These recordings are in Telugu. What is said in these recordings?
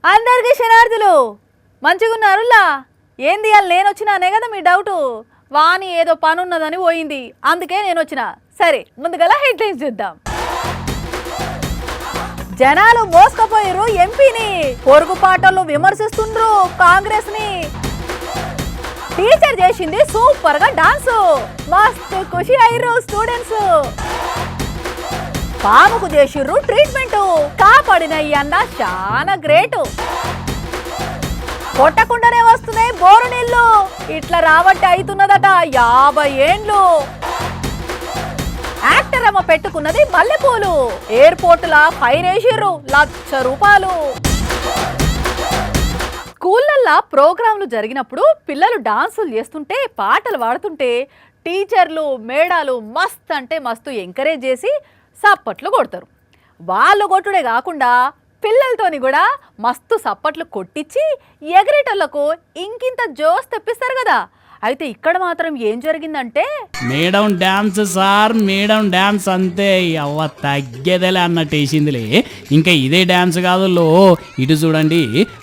అందరికీ శనార్థులు మంచిగున్నారులా. ఏంది వాళ్ళు నేను వచ్చినానే కదా మీ డౌటు. వాణి ఏదో పని ఉన్నదని పోయింది, అందుకే నేను వచ్చిన. సరే ముందుగల హెడ్లైన్స్ చూద్దాం. జనాలు మోసుకపోయారు ఎంపీని, పొరుగుపాటలు విమర్శిస్తుండ్రు కాంగ్రెస్ ని. టీచర్ చేసింది సూపర్ గా డాన్స్, మస్తు ఖుషి అయ్యారు స్టూడెంట్స్. పాముకు చేసిర్రు ట్రీట్మెంట్, కాపాడిన ఈ అన్న చాలా గ్రేటు. కొట్టకుండానే వస్తున్నాయి బోరు నీళ్ళు, ఇట్లా రాబట్టి అవుతున్నదట 50 ఏండ్లు. యాక్టర్ అమ్మ పెట్టుకున్నది మల్లెపూలు, ఎయిర్పోర్ట్ లా ఫైర్ వేసిర్రు ₹1,00,000. స్కూళ్ళల్లో ప్రోగ్రాంలు జరిగినప్పుడు పిల్లలు డాన్సులు చేస్తుంటే పాటలు పాడుతుంటే టీచర్లు మేడాలు మస్త్ అంటే మస్తు ఎంకరేజ్ చేసి సప్పట్లు కొడతారు. వాళ్ళు కొట్టుడే కాకుండా పిల్లలతోని కూడా మస్తు సప్పట్లు కొట్టించి ఎగరేటోళ్లకు ఇంకింత జోస్ తెప్పిస్తారు కదా. అయితే ఇక్కడ మాత్రం ఏం జరిగిందంటే, madam dance sir, madam dance అంతే, అవ్వ తగ్గేదేలే అన్నట్టు వేసిందిలే. ఇంకా ఇదే డాన్స్ కాదు లో, ఇటు చూడండి.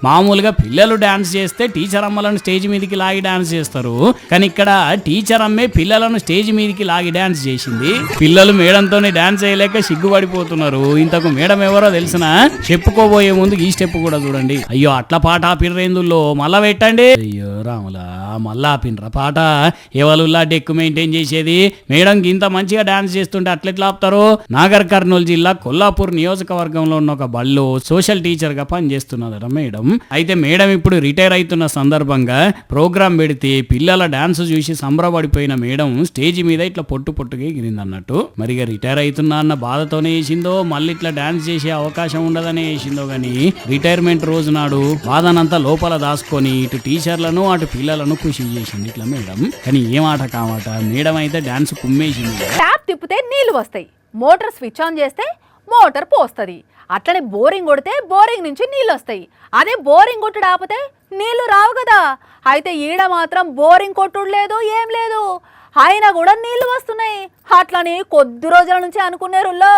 మామూలుగా పిల్లలు డాన్స్ చేస్తే టీచర్ అమ్మలను స్టేజ్ మీదకి లాగి డాన్స్ చేస్తారు, కానీ ఇక్కడ టీచర్ అమ్మే పిల్లలను స్టేజ్ మీదకి లాగి డాన్స్ చేసింది. పిల్లలు మేడంతోనే డాన్స్ చేయలేక సిగ్గుపడిపోతున్నారు. ఇంతకు మేడం ఎవరో తెలిసినా చెప్పుకోబోయే ముందు ఈ స్టెప్ కూడా చూడండి. అయ్యో అట్లా పాట ఆపిర్రేందుల్లో మళ్ళా పెట్టండి. అయ్యో రాములా, మళ్ళా ఆపిన్రా పాట. ఎవరులా డెక్కు మెయింటైన్ చేసేది, మేడం ఇంత మంచిగా డాన్స్ చేస్తుంటే అట్లెట్లా ఆపుతారు? నాగర్ కర్నూలు జిల్లా కొల్లాపూర్ నియోజకవర్గంలో ఉన్న ఒక బడిలో సోషల్ టీచర్ గా పనిచేస్తున్నదట మేడం. అయితే మేడం ఇప్పుడు రిటైర్ అవుతున్న సందర్భంగా ప్రోగ్రాం పెడితే పిల్లల డాన్స్ చూసి సంబరపడిపోయిన మేడం స్టేజ్ మీద ఇట్లా పొట్టుగా ఎగిరిందన్నట్టు. మరిగా రిటైర్ అవుతున్నా అన్న బాధతోనే వేసిందో, మళ్ళీ ఇట్లా డాన్స్ చేసే అవకాశం ఉండదనే వేసిందో గానీ రిటైర్మెంట్ రోజు నాడు బాధనంతా లోపల దాచుకొని ఇటు టీచర్లను అటు పిల్లలను ఖుషి చేసింది ఇట్లా మేడం. కానీ ఏమాట కామాట మేడం అయితే డాన్స్ కుమ్మేసింది. ట్యాప్ తిప్పితే నీళ్లు వస్తాయి, మోటార్ స్విచ్ ఆన్ చేస్తే మోటార్ పోస్తుంది. అట్లనే బోరింగ్ కొడితే బోరింగ్ నుంచి నీళ్ళు వస్తాయి. అదే బోరింగ్ కొట్టుడు ఆపితే నీళ్లు రావు కదా. అయితే ఈడ మాత్రం బోరింగ్ కొట్టుడు లేదు, ఏం లేదు, అయినా కూడా నీళ్లు వస్తున్నాయి. అట్లని కొద్ది రోజుల నుంచి అనుకునేరుల్లో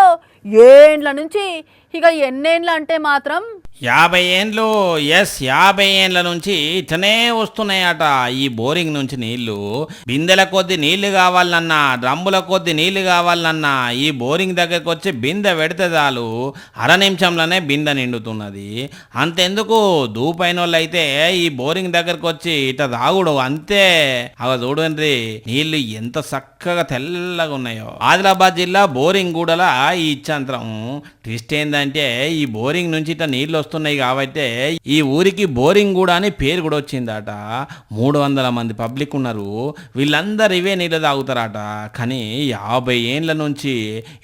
ఏండ్ల నుంచి, ఇక ఎన్నేండ్లు అంటే మాత్రం 50 ఏండ్లు. 50 ఏండ్ల నుంచి ఇట్లనే వస్తున్నాయట ఈ బోరింగ్ నుంచి నీళ్లు. బిందెల కొద్ది నీళ్లు కావాలన్నా, డ్రమ్ముల కొద్ది నీళ్లు కావాలన్నా ఈ బోరింగ్ దగ్గరకు వచ్చి బిందె పెడితే చాలు, అర నిమిషంలోనే బిందె నిండుతున్నది. అంతెందుకు దూపైన వాళ్ళు అయితే ఈ బోరింగ్ దగ్గరకు వచ్చి ఇట తాగుడు అంతే. అవ చూడండి నీళ్లు ఎంత చక్కగా తెల్లగా ఉన్నాయో. ఆదిలాబాద్ జిల్లా బోరింగ్ గూడల ఈ ఇచ్చంతరం ట్విస్ట్ ఏంటంటే, ఈ బోరింగ్ నుంచి ఇట్లా నీళ్లు వస్తున్నాయి కాబట్టి ఈ ఊరికి బోరింగ్ కూడా అని పేరు కూడా వచ్చిందట. 300 మంది పబ్లిక్ ఉన్నారు, వీళ్ళందరూ ఇవే నీళ్ళు తాగుతారట. కానీ 50 ఏండ్ల నుంచి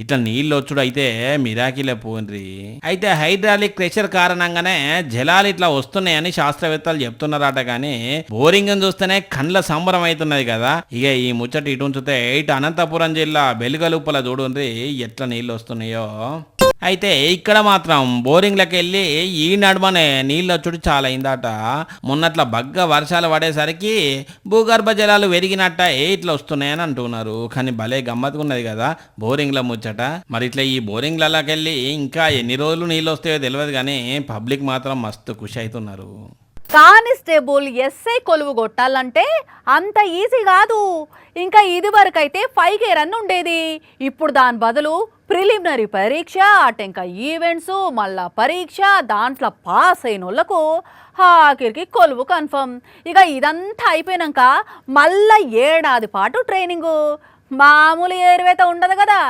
ఇట్లా నీళ్ళు వచ్చుడు అయితే మిరాకిలే పోన్రి. అయితే హైడ్రాలిక్ ప్రెషర్ కారణంగానే జలాలు ఇట్లా వస్తున్నాయని శాస్త్రవేత్తలు చెప్తున్నారట. కానీ బోరింగ్ చూస్తేనే కండ్ల సంబరం అవుతున్నది కదా. ఇక ఈ ముచ్చట ఇటు ఉంచితే ఇటు అనంతపురం జిల్లా బెలుగలుపల చూడండి ఎట్లా నీళ్ళు వస్తున్నాయో. అయితే ఇక్కడ మాత్రం బోరింగ్లకు వెళ్ళి ఈ నడుమనే నీళ్ళు వచ్చుడు చాలా అయిందట. మొన్నట్ల బగ్గ వర్షాలు పడేసరికి భూగర్భ జలాలు పెరిగినట్ట ఇట్లా వస్తున్నాయని అంటున్నారు. కానీ భలే గమ్మత్తుకున్నది కదా బోరింగ్ల ముచ్చట. మరి ఇట్లా ఈ బోరింగ్లకి వెళ్ళి ఇంకా ఎన్ని రోజులు నీళ్ళు వస్తాయో తెలియదు, కానీ పబ్లిక్ మాత్రం మస్తు ఖుషి అవుతున్నారు. కానిస్టేబుల్ ఎస్ఐ కొలువు కొట్టాలంటే అంత ఈజీ కాదు. ఇంకా ఇది వరకు అయితే 5K రన్ ఉండేది, ఇప్పుడు దాని బదులు ప్రిలిమినరీ పరీక్ష, అటు ఇంకా ఈవెంట్స్, మళ్ళా పరీక్ష, దాంట్లో పాస్ అయిన వాళ్ళకు ఆఖరికి కొలువు కన్ఫర్మ్. ఇక ఇదంతా అయిపోయినాక మళ్ళా ఏడాది పాటు ట్రైనింగు. మామూలు ఏరువేత ఉండదు కదా.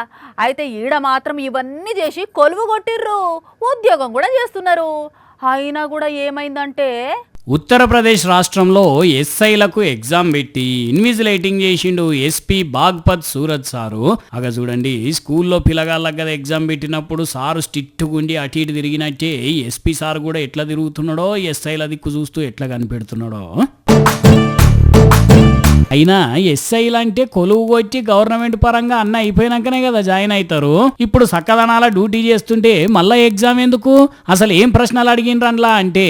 అయితే ఈడ మాత్రం ఇవన్నీ చేసి కొలువు కొట్టిర్రు, ఉద్యోగం కూడా చేస్తున్నారు. అయినా కూడా ఏమైందంటే, ఉత్తరప్రదేశ్ రాష్ట్రంలో ఎస్ఐలకు ఎగ్జామ్ పెట్టి ఇన్విజిలేటింగ్ చేసిండు ఎస్పీ బాగ్పత్ సూరత్ సారు. అగా చూడండి, స్కూల్లో పిల్లగాళ్ళకి కదా ఎగ్జామ్ పెట్టినప్పుడు సారు స్టిట్టుగుండి అటు ఇటు తిరిగినట్టే ఎస్పీ సార్ కూడా ఎట్లా తిరుగుతున్నాడో, ఎస్ఐల దిక్కు చూస్తూ ఎట్లా కనిపెడుతున్నాడో. అయినా ఎస్ఐలు అంటే కొలువు కొట్టి గవర్నమెంట్ పరంగా అన్న అయిపోయినాకనే కదా జాయిన్ అవుతారు. ఇప్పుడు సక్కదనాల డ్యూటీ చేస్తుంటే మళ్ళా ఎగ్జామ్ ఎందుకు? అసలు ఏం ప్రశ్నలు అడిగినరన్లా అంటే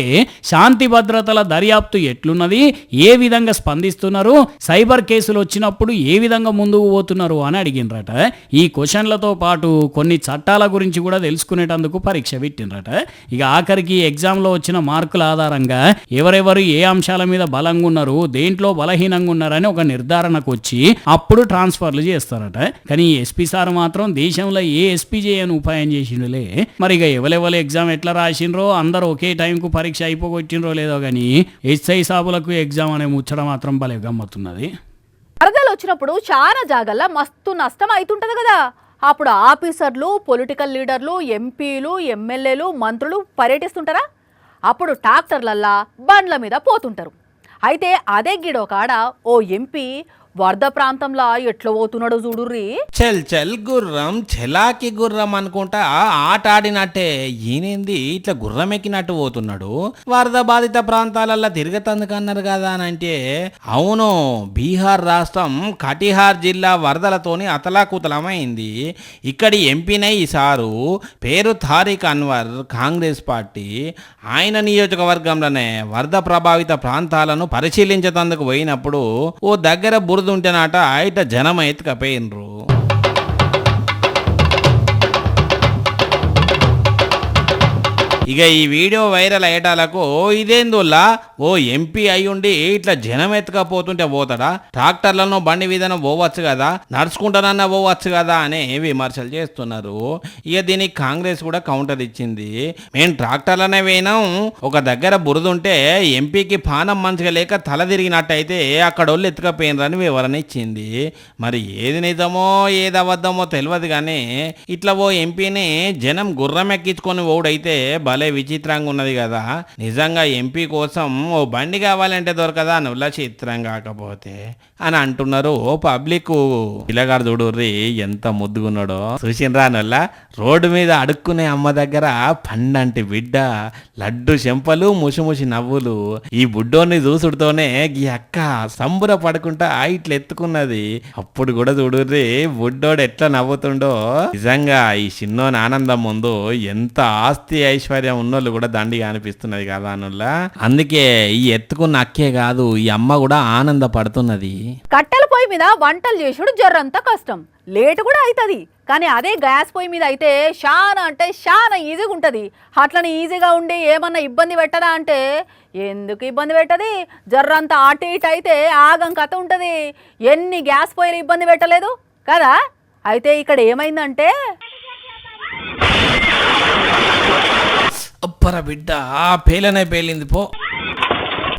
శాంతి భద్రతల దర్యాప్తు ఎట్లున్నది, ఏ విధంగా స్పందిస్తున్నారు, సైబర్ కేసులు వచ్చినప్పుడు ఏ విధంగా ముందుకు పోతున్నారు అని అడిగినరట. ఈ క్వశ్చన్లతో పాటు కొన్ని చట్టాల గురించి కూడా తెలుసుకునేటందుకు పరీక్ష పెట్టినరట. ఇక ఆఖరికి ఎగ్జామ్లో వచ్చిన మార్కుల ఆధారంగా ఎవరెవరు ఏ అంశాల మీద బలంగా ఉన్నారు, దేంట్లో బలహీనంగా ఉన్నారని ఒక నిర్ధారణకు వచ్చి అప్పుడు ట్రాన్స్ఫర్లు చేస్తారట. కానీ ఎస్పీ సార్ మాత్రం దేశంలో ఏ ఎస్పీ చేయని ఉపాయం చేసిండులే. మరి ఇక ఎవరెవరు ఎగ్జామ్ ఎట్లా రాసిండ్రో, అందరూ ఒకే టైంకు పరీక్ష అయిపోగొట్టినరో లేదో కానీ ఎస్ఐ సాబులకు ఎగ్జామ్ అనే ముచ్చట మాత్రం భలే గమ్మత్తున్నది. వరదలు వచ్చినప్పుడు చాలా జాగల్లో మస్తు నష్టం అవుతుంటది కదా. అప్పుడు ఆఫీసర్లు, పొలిటికల్ లీడర్లు, ఎంపీలు, ఎమ్మెల్యేలు, మంత్రులు పర్యటిస్తుంటారా? అప్పుడు ట్రాక్టర్లల్లా బండ్ల మీద పోతుంటారు. అయితే అదే గిడో కాడ ఓ ఎంపీ వరద ప్రాంతంలో ఎట్లా పోతున్నాడో చూడుర్రి. చల్ చల్ గుర్రం, చెలాకి గుర్రం అనుకుంటా ఆట ఆడినట్టే ఈయనేంది ఇట్లా గుర్రం ఎక్కినట్టు పోతున్నాడు. వరద బాధిత ప్రాంతాలల్లో తిరగతందుకన్నారు కదా అని అంటే, అవును, బీహార్ రాష్ట్రం కటిహార్ జిల్లా వరదలతోని అతలాకుతలమైంది. ఇక్కడి ఎంపీనే ఈసారు పేరు తారిక్ అన్వర్, కాంగ్రెస్ పార్టీ. ఆయన నియోజకవర్గంలోనే వరద ప్రభావిత ప్రాంతాలను పరిశీలించేందుకు పోయినప్పుడు ఓ దగ్గర ఉంటేనాట ఇట జనం ఎత్తుకపోయినరు. ఇక ఈ వీడియో వైరల్ అయ్యేటాలకు ఇదేందుల్లా ఓ ఎంపీ అయ్యుండి ఇట్లా జనం ఎత్తుకపోతుంటే పోతాడా? ట్రాక్టర్లను బండి మీదన పోవచ్చు కదా, నడుచుకుంటానన్నా పోవచ్చు కదా అని విమర్శలు చేస్తున్నారు. ఇక దీనికి కాంగ్రెస్ కూడా కౌంటర్ ఇచ్చింది. మేము ట్రాక్టర్లనే పోయినాం, ఒక దగ్గర బురదుంటే ఎంపీకి పానం మంచిగా లేక తల తిరిగినట్టయితే అక్కడ వాళ్ళు ఎత్తుకపోయినరని వివరణ ఇచ్చింది. మరి ఏది నిజమో ఏది అబద్ధమో తెలియదు కానీ ఇట్లా ఓ ఎంపీని జనం గుర్రం ఎక్కించుకొని ఓడైతే భలే విచిత్రంగా ఉన్నది కదా. నిజంగా ఎంపీ కోసం ఓ బండి కావాలంటే దొరకదా నువ్వులా చిత్రం కాకపోతే అని అంటున్నారు పబ్లిక్. పిల్లగాడు చూడుర్రి ఎంత ముద్దుగున్నాడో చూసినరా నొల్ల. రోడ్డు మీద అడుక్కునే అమ్మ దగ్గర పండంటి బిడ్డ, లడ్డు చెంపలు, ముసిముసి నవ్వులు. ఈ బుడ్డోని చూసుడుతోనే ఈ అక్క సంబుర పడుకుంటా ఇట్లా ఎత్తుకున్నది. అప్పుడు కూడా చూడుర్రి బుడ్డోడు ఎట్లా నవ్వుతుండో. నిజంగా ఈ చిన్నోని ఆనందం ముందు ఎంత ఆస్తి ఐశ్వర్యం ఉన్నోళ్ళు కూడా దండిగా అనిపిస్తున్నది కదా అనుల్లా. అందుకే ఈ ఎత్తుకున్న అక్కే కాదు ఈ అమ్మ కూడా ఆనందపడుతున్నది. కట్టెల పొయ్యి మీద వంటలు చేసుడు జర్రంత కష్టం, లేటు కూడా అవుతుంది. కానీ అదే గ్యాస్ పొయ్యి మీద అయితే చాలా అంటే చాలా ఈజీగా ఉంటుంది. అట్లని ఈజీగా ఉండి ఏమన్నా ఇబ్బంది పెట్టదా అంటే ఎందుకు ఇబ్బంది పెట్టది? జర్రంతా అటు ఇటు అయితే ఆగం కథ ఉంటుంది. ఎన్ని గ్యాస్ పొయ్యిలు ఇబ్బంది పెట్టలేదు కదా. అయితే ఇక్కడ ఏమైందంటే అప్పర బిడ్డ పేలనే పేలింది పో.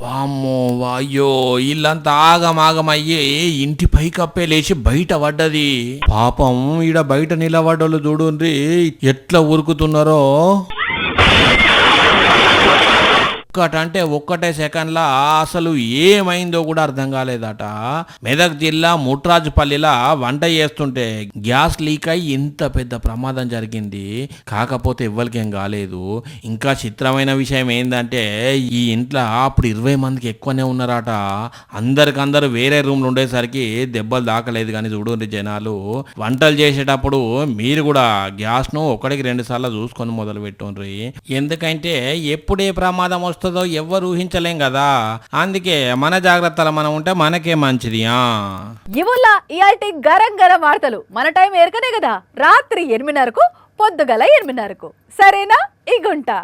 వామ్మో వాయ్యో, ఇల్లంతా ఆగమాగమయ్యి ఇంటి పైకప్పే లేచి బయట పడ్డది. పాపం ఈడ బయట నిలబడ్డోళ్ళు చూడుండ్రి ఎట్లా ఉరుకుతున్నారో. ఒక్కటంటే ఒక్కటే సెకండ్లా అసలు ఏమైందో కూడా అర్థం కాలేదట. మెదక్ జిల్లా ముట్రాజుపల్లిలా వంట చేస్తుంటే గ్యాస్ లీక్ అయి ఇంత పెద్ద ప్రమాదం జరిగింది. కాకపోతే ఎవ్వరికేం కాలేదు. ఇంకా చిత్రమైన విషయం ఏంటంటే ఈ ఇంట్లో అప్పుడు 20 మందికి ఎక్కువనే ఉన్నారట. అందరికందరూ వేరే రూమ్లు ఉండేసరికి దెబ్బలు దాకలేదు. కానీ చూడండి జనాలు వంటలు చేసేటప్పుడు మీరు కూడా గ్యాస్ను 1-2 సార్లు చూసుకొని మొదలు పెట్టుండ్రి. ఎందుకంటే ఎప్పుడే ప్రమాదం వస్తుందో ఎవ్వరు ఊహించలేం కదా. అందుకే మన జాగ్రత్తలు మనం ఉంటే మనకే మంచిది. ఇవాళ ఇయాల్టి గరం గరం వార్తలు మన టైం ఎరకనే కదా. రాత్రి 8:30కు, పొద్దుగల 8:30కు. సరేనా? ఇగుంటా.